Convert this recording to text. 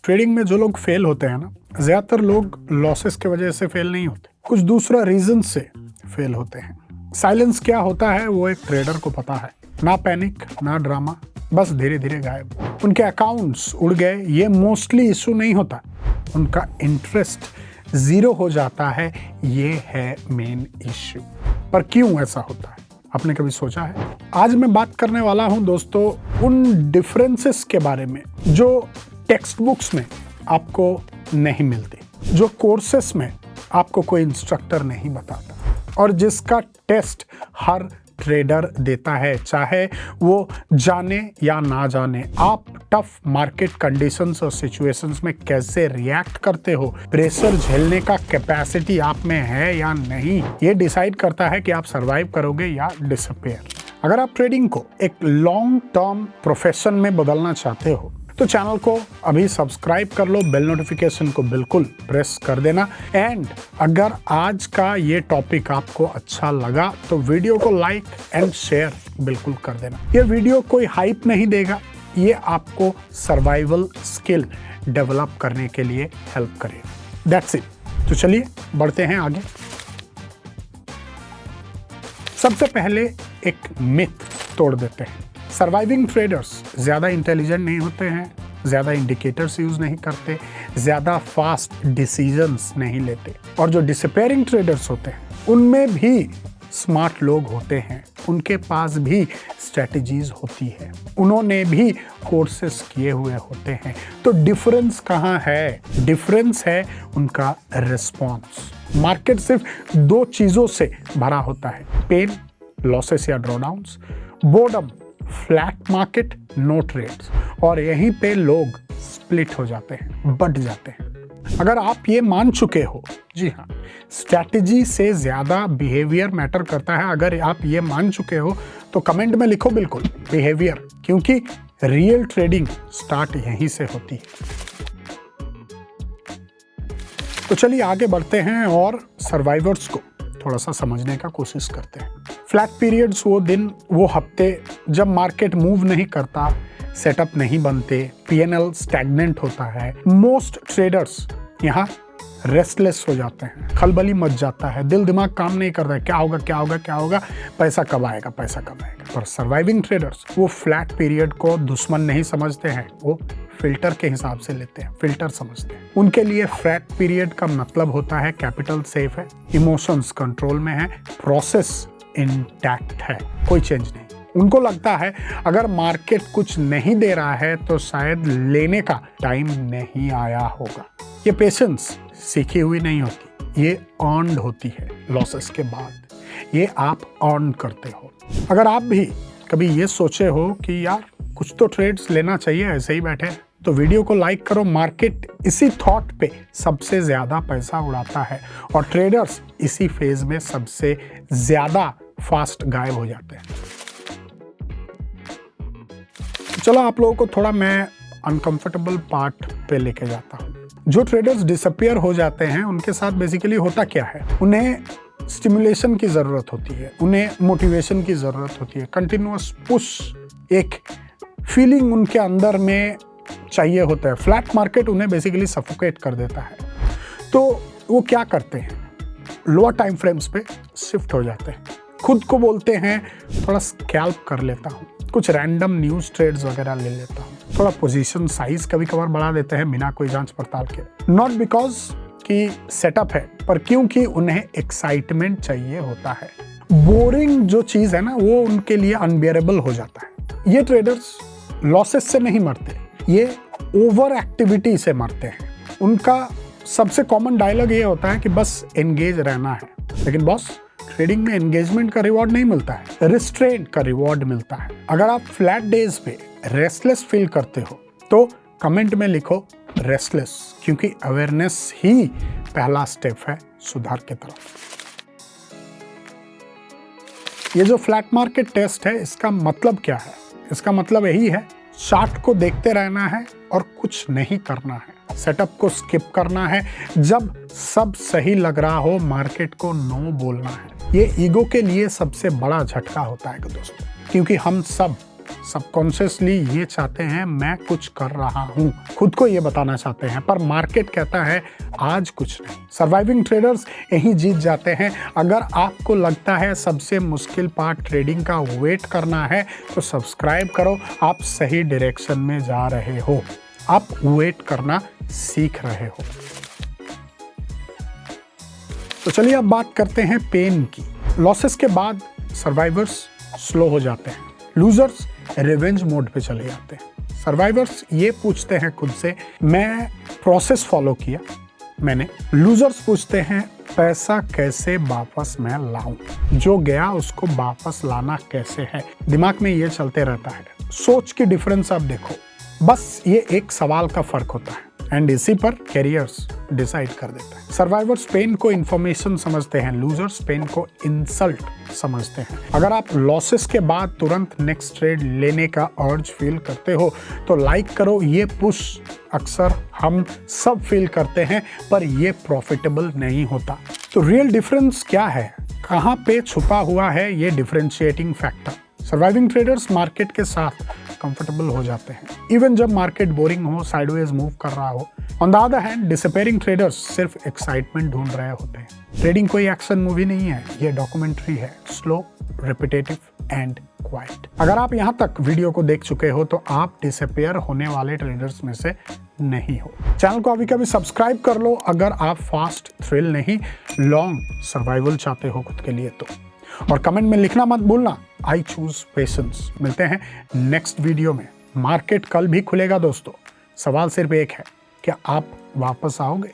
Trading में जो लोग फेल होते हैं ना, ज्यादातर लोग लॉसेस की वजह से फेल नहीं होते, कुछ दूसरा रीजन से फेल होते हैं। साइलेंस क्या होता है वो एक ट्रेडर को पता है। ना पैनिक, ना ड्रामा, बस धीरे धीरे गायब। उनके अकाउंट्स उड़ गए, ये मोस्टली इशू नहीं होता। उनका इंटरेस्ट जीरो हो जाता है, ये है मेन इश्यू। पर क्यों ऐसा होता है, आपने कभी सोचा है? आज मैं बात करने वाला हूं दोस्तों उन डिफरेंसेस के बारे में जो टेक्स्ट बुक्स में आपको नहीं मिलते, जो कोर्सेस में आपको कोई इंस्ट्रक्टर नहीं बताता, और जिसका टेस्ट हर ट्रेडर देता है, चाहे वो जाने या ना जाने। आप टफ मार्केट कंडीशंस और सिचुएशंस में कैसे रिएक्ट करते हो, प्रेशर झेलने का कैपेसिटी आप में है या नहीं, ये डिसाइड करता है कि आप सरवाइव करोगे या डिसअपीयर। अगर आप ट्रेडिंग को एक लॉन्ग टर्म प्रोफेशन में बदलना चाहते हो तो चैनल को अभी सब्सक्राइब कर लो, बेल नोटिफिकेशन को बिल्कुल प्रेस कर देना। एंड अगर आज का ये टॉपिक आपको अच्छा लगा तो वीडियो को लाइक एंड शेयर बिल्कुल कर देना। ये वीडियो कोई हाइप नहीं देगा, ये आपको सर्वाइवल स्किल डेवलप करने के लिए हेल्प करेगा। That's it. तो चलिए बढ़ते हैं आगे। सबसे पहले एक मिथ तोड़ देते हैं। सर्वाइविंग ट्रेडर्स ज़्यादा इंटेलिजेंट नहीं होते हैं, ज़्यादा इंडिकेटर्स यूज़ नहीं करते, ज़्यादा फास्ट डिसीजंस नहीं लेते। और जो डिसअपीयरिंग ट्रेडर्स होते हैं उनमें भी स्मार्ट लोग होते हैं, उनके पास भी स्ट्रेटजीज होती है, उन्होंने भी कोर्सेस किए हुए होते हैं। तो डिफरेंस कहाँ है? डिफरेंस है उनका रिस्पॉन्स। मार्केट सिर्फ दो चीज़ों से भरा होता है, पेन, लॉसेस या drawdowns, boredom, flat market, no trades. और यहीं पे लोग स्प्लिट हो जाते हैं, बट जाते हैं। अगर आप ये मान चुके हो, जी हाँ, स्ट्रैटेजी से ज़्यादा बिहेवियर मैटर करता है, अगर आप ये मान चुके हो तो कमेंट में लिखो बिल्कुल बिहेवियर, क्योंकि रियल ट्रेडिंग स्टार्ट यहीं से होती है। तो चलिए आगे बढ़ते हैं और सर्वाइवर्स को थोड़ा सा समझने का कोशिश करते हैं। फ्लैट पीरियड्स वो दिन, वो हफ्ते जब मार्केट मूव नहीं करता, सेटअप नहीं बनते, पीएनएल स्टैग्नेंट होता है। मोस्ट ट्रेडर्स यहाँ रेस्टलेस हो जाते हैं, खलबली मच जाता है, दिल दिमाग काम नहीं करता है, क्या होगा क्या होगा क्या होगा, पैसा कब आएगा पैसा कब आएगा। पर सर्वाइविंग ट्रेडर्स वो फ्लैट पीरियड को दुश्मन नहीं समझते हैं, वो फिल्टर के हिसाब से लेते हैं, फिल्टर समझते हैं। उनके लिए फ्लैट पीरियड का मतलब होता है कैपिटल सेफ है, इमोशंस कंट्रोल में है, प्रोसेस इंटैक्ट है, कोई चेंज नहीं। उनको लगता है अगर मार्केट कुछ नहीं दे रहा है तो शायद लेने का टाइम नहीं आया होगा। ये पेशेंस सीखी हुई नहीं होती, ये अर्न्ड होती है लॉसेस के बाद, ये आप अर्न करते हो। अगर आप भी कभी ये सोचे हो कि यार कुछ तो ट्रेड्स लेना चाहिए, ऐसे ही बैठे, तो वीडियो को लाइक करो। मार्केट इसी थॉट पे सबसे ज़्यादा पैसा उड़ाता है और ट्रेडर्स इसी फेज में सबसे ज़्यादा फास्ट गायब हो जाते हैं। चलो आप लोगों को थोड़ा मैं अनकंफर्टेबल पार्ट पे लेके जाता हूँ। जो ट्रेडर्स डिसअपीयर हो जाते हैं उनके साथ बेसिकली होता क्या है? उन्हें स्टिमुलेशन की ज़रूरत होती है, उन्हें मोटिवेशन की ज़रूरत होती है, कंटिन्यूअस पुश, एक फीलिंग उनके अंदर में चाहिए होता है। फ्लैट मार्केट उन्हें बेसिकली सफोकेट कर देता है। तो वो क्या करते हैं? लोअर टाइम फ्रेम्स पे शिफ्ट हो जाते हैं, खुद को बोलते हैं थोड़ा स्कैल्प कर लेता हूँ, कुछ रैंडम न्यूज़ ट्रेड्स वगैरह ले लेता हूँ, थोड़ा पोजीशन साइज कभी कभार बढ़ा देते हैं बिना कोई जांच पड़ताल के। नॉट बिकॉज कि सेटअप है, पर क्योंकि उन्हें एक्साइटमेंट चाहिए होता है। बोरिंग जो चीज़ है ना वो उनके लिए अनबियरेबल हो जाता है। ये ट्रेडर्स लॉसेस से नहीं मरते, ये ओवर एक्टिविटी से मरते हैं। उनका सबसे कॉमन डायलॉग ये होता है कि बस एंगेज रहना है। लेकिन बॉस, ट्रेडिंग में एंगेजमेंट का रिवॉर्ड नहीं मिलता है, रिस्ट्रेंट का रिवॉर्ड मिलता है। अगर आप फ्लैट डेज पे रेस्टलेस फील करते हो तो कमेंट में लिखो रेस्टलेस, क्योंकि अवेयरनेस ही पहला स्टेप है सुधार की तरफ। ये जो फ्लैट मार्केट टेस्ट है, इसका मतलब क्या है? इसका मतलब यही है, चार्ट को देखते रहना है और कुछ नहीं करना है, सेटअप को स्किप करना है, जब सब सही लग रहा हो मार्केट को नो बोलना है। ये ईगो के लिए सबसे बड़ा झटका होता है दोस्तों, क्योंकि हम सब सबकॉन्शियसली ये चाहते हैं मैं कुछ कर रहा हूं, खुद को ये बताना चाहते हैं, पर मार्केट कहता है आज कुछ नहीं। सर्वाइविंग ट्रेडर्स यही जीत जाते हैं। अगर आपको लगता है सबसे मुश्किल पार्ट ट्रेडिंग का वेट करना है तो सब्सक्राइब करो, आप सही डायरेक्शन में जा रहे हो, आप वेट करना सीख रहे हो। तो चलिए अब बात करते हैं पेन की। लॉसेस के बाद सर्वाइवर्स स्लो हो जाते हैं, लूजर्स रिवेंज मोड पे चले जाते हैं। सर्वाइवर्स ये पूछते हैं खुद से मैं प्रोसेस फॉलो किया मैंने, लूजर्स पूछते हैं पैसा कैसे वापस मैं लाऊं, जो गया उसको वापस लाना कैसे है। दिमाग में ये चलते रहता है। सोच की डिफरेंस आप देखो, बस ये एक सवाल का फर्क होता है एंड इसी पर कैरियर्स डिसाइड कर देता है। सर्वाइवर्स पेन को इंफॉर्मेशन समझते हैं, लूजर्स पेन को इंसल्ट समझते हैं। अगर आप लॉसेस के बाद तुरंत नेक्स्ट ट्रेड लेने का अर्ज फील करते हो तो लाइक करो। ये पुश अक्सर हम सब फील करते हैं, पर ये प्रॉफिटेबल नहीं होता। तो रियल डिफरेंस क्या है, कहाँ पे छुपा हुआ है ये differentiating factor. Surviving traders market के साथ कंफर्टेबल हो जाते हैं, इवन जब मार्केट बोरिंग हो, साइडवेज मूव कर रहा हो। On the other hand disappearing traders सिर्फ एक्साइटमेंट ढूंढ रहे होते हैं। ट्रेडिंग कोई एक्शन मूवी नहीं है, ये डॉक्यूमेंट्री है, स्लो, रिपीटेटिव एंड क्वाइट। अगर आप यहाँ तक वीडियो को देख चुके हो तो आप डिसअपीयर होने वाले ट्रेडर्स में से नहीं हो। चैनल को अभी कभी सब्सक्राइब कर लो अगर आप फास्ट थ्रिल नहीं, लॉन्ग सर्वाइवल चाहते हो खुद के लिए तो। और कमेंट में लिखना मत भूलना, आई चूज पेशेंस। मिलते हैं नेक्स्ट वीडियो में। मार्केट कल भी खुलेगा दोस्तों, सवाल सिर्फ एक है, क्या आप वापस आओगे?